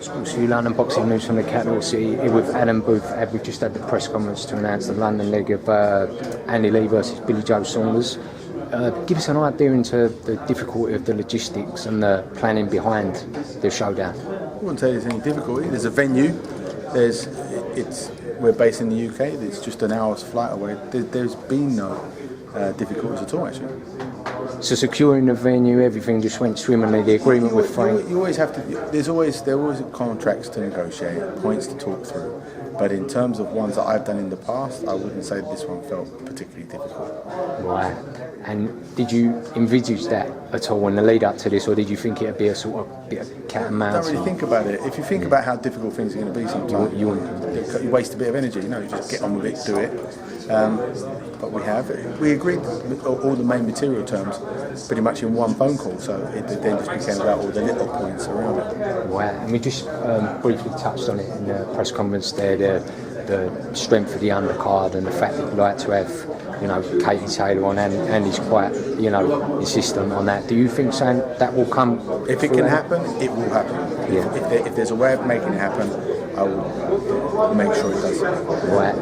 Sports for You London boxing news from the capital city with Adam Booth. We've just had the press conference to announce the London leg of Andy Lee versus Billy Joe Saunders. Give us an idea into the difficulty of the logistics and the planning behind the showdown. I wouldn't say there's any difficulty. There's a venue. We're based in the UK. It's just an hour's flight away. There's been no difficulties at all, actually. So securing the venue, everything just went swimmingly. The agreement with Frank. You always have to. There are always contracts to negotiate, points to talk through. But in terms of ones that I've done in the past, I wouldn't say this one felt particularly difficult. Right. And did you envisage that at all in the lead up to this, or did you think it'd be a sort of bit of cat and mouse? I don't really think about it. If you think about how difficult things are going to be sometimes, you waste a bit of energy. You just get on with it, do it. But we agreed all the main material terms pretty much in one phone call, so it then just became about all the little points around it. Wow, and we just briefly touched on it in the press conference there, the strength of the undercard and the fact that you like to have, Katie Taylor on, and Andy's quite, insistent on that. Do you think that will come? If it can happen, it will happen. Yeah. If there's a way of making it happen, I will make sure it does. Right.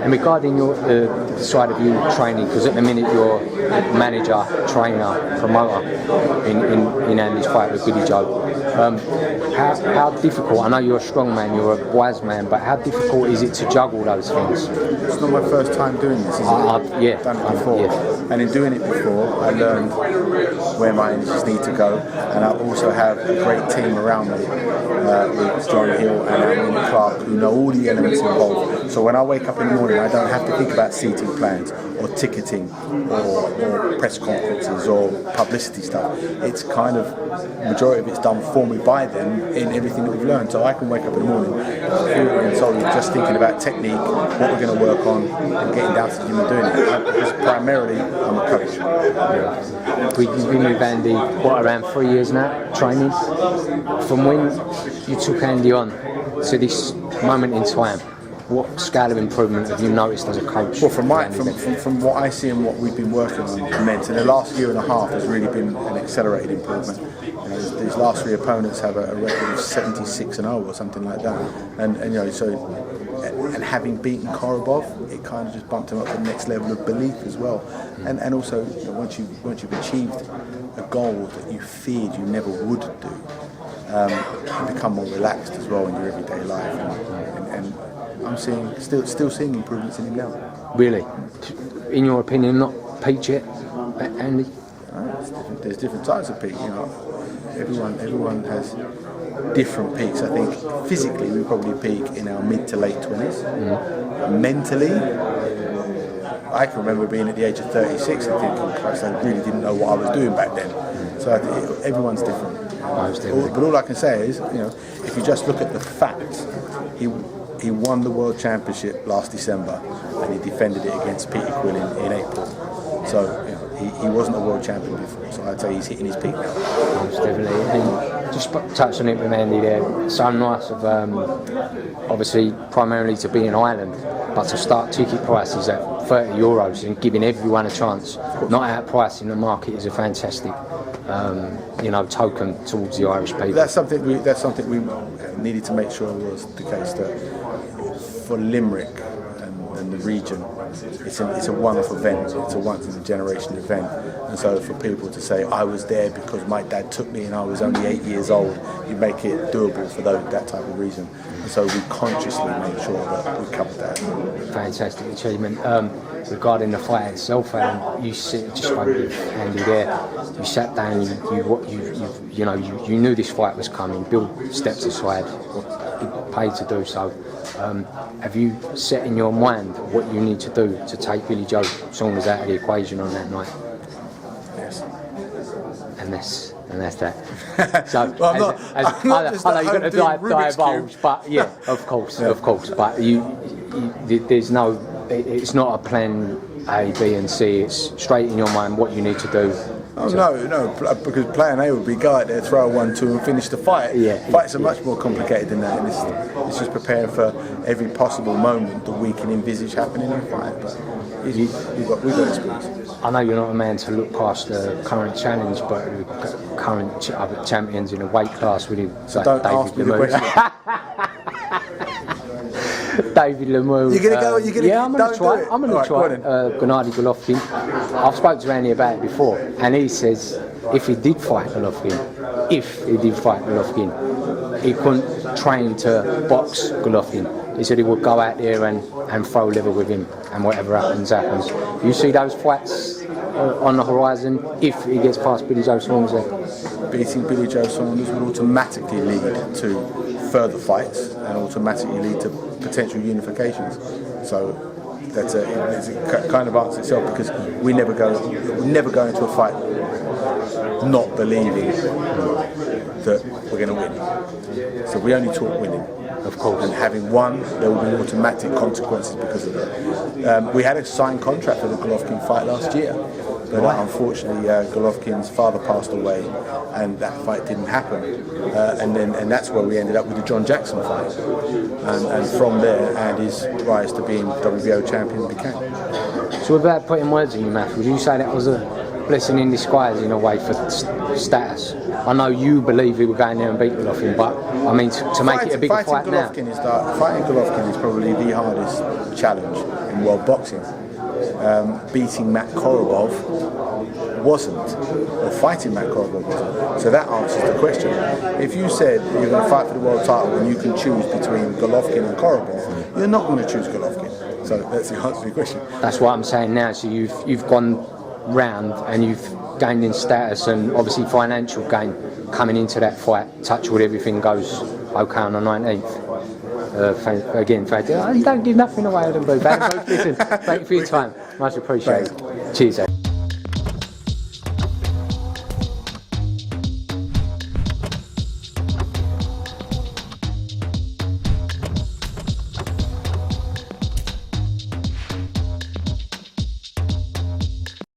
And regarding your side of you training, because at the minute you're manager, trainer, promoter in Andy's fight with Billy Joe. How difficult? I know you're a strong man, you're a wise man, but how difficult is it to juggle those things? It's not my first time doing this. I've done it before, and in doing it before, I learned where my energies need to go, and I also have a great team around me with John Hill and Amina Clark, who know all the elements involved. So when I wake up in the morning, I don't have to think about seating plans or ticketing or press conferences or publicity stuff. It's kind of, majority of it's done for me by them in everything that we've learned. So I can wake up in the morning purely and solely just thinking about technique, what we're going to work on, and getting down to the gym and doing it. Because primarily, I'm a coach. Yeah. We've been with Andy, around 3 years now, training. From when you took Andy on to this moment in time, what scale of improvement have you noticed as a coach? Well, from what I see and what we've been working on immense, and the last year and a half has really been an accelerated improvement. These last three opponents have a record of 76-0 or something like that, and having beaten Korobov, it kind of just bumped him up to the next level of belief as well. And also, once you've achieved a goal that you feared you never would do, you become more relaxed as well in your everyday life. And I'm still seeing improvements in him now. Really? In your opinion, not peaked yet, Andy? There's different types of peak. Everyone has different peaks. I think physically we probably peak in our mid to late 20s. Mentally, I can remember being at the age of 36 and thinking, Christ, I really didn't know what I was doing back then. So everyone's different. But all I can say is, if you just look at the facts, he won the World Championship last December and he defended it against Peter Quill in April. So he wasn't a world champion before, so I'd say he's hitting his peak now. Most definitely. And just touch on it with Andy there. So nice of obviously primarily to be in Ireland, but to start ticket prices at €30 and giving everyone a chance. Not outpricing the market is a fantastic token towards the Irish people. That's something we needed to make sure was the case, that for Limerick and the region, it's a one-off event. It's a once-in-a-generation event, and so for people to say I was there because my dad took me and I was only 8 years old, you make it doable for that type of reason. And so we consciously made sure that we covered that. Fantastic achievement. Regarding the fight itself, you just spoke with Andy there. You sat down, you knew this fight was coming. Bill stepped aside, paid to do so. Have you set in your mind what you need to do to take Billy Joe Saunders out of the equation on that night? Yes. And that's that. So, well, I know you're going to divulge, but yeah, of course. But there's no. It's not a plan A, B, and C. It's straight in your mind what you need to do Oh no, because plan A would be go out there, throw a 1-2 and finish the fight. Fights are much more complicated than that, and it's just preparing for every possible moment that we can envisage happening in a fight. But we've got experience. I know you're not a man to look past the current challenge, but the current other champions in a weight class with him. So don't ask me the question. David Lemieux. You're gonna go. You're gonna. Yeah, I'm gonna try. I'm gonna try. Gennady Golovkin. I've spoken to Andy about it before, and he says if he did fight Golovkin, he couldn't train to box Golovkin. He said he would go out there and throw liver with him, and whatever happens. You see those fights on the horizon if he gets past Billy Joe Saunders? Beating Billy Joe Saunders would automatically lead to further fights and automatically lead to potential unifications. So it's a kind of answer itself, because we never go into a fight not believing that we're going to win. So we only talk winning. Of course. And having won, there will be automatic consequences because of it. We had a signed contract for the Golovkin fight last year, but unfortunately Golovkin's father passed away, and that fight didn't happen. And that's where we ended up with the John Jackson fight. And from there, Andy's rise to being WBO champion became. So without putting words in your mouth, would you say that was a blessing in disguise in a way for status? I know you believe he would go in there and beat Golovkin, but I mean to make it a bigger fight now. Fighting Golovkin is probably the hardest challenge in world boxing. Beating Matt Korobov wasn't, or fighting Matt Korobov wasn't. So that answers the question. If you said you're going to fight for the world title and you can choose between Golovkin and Korobov, you're not going to choose Golovkin. So that's the answer to your question. That's what I'm saying now. So you've gone round and you've gained in status and obviously financial gain coming into that fight. Touch wood, everything goes okay on the 19th. Again, you don't give nothing away, Adam Boo. Thank you for your time. Much appreciated. Cheers.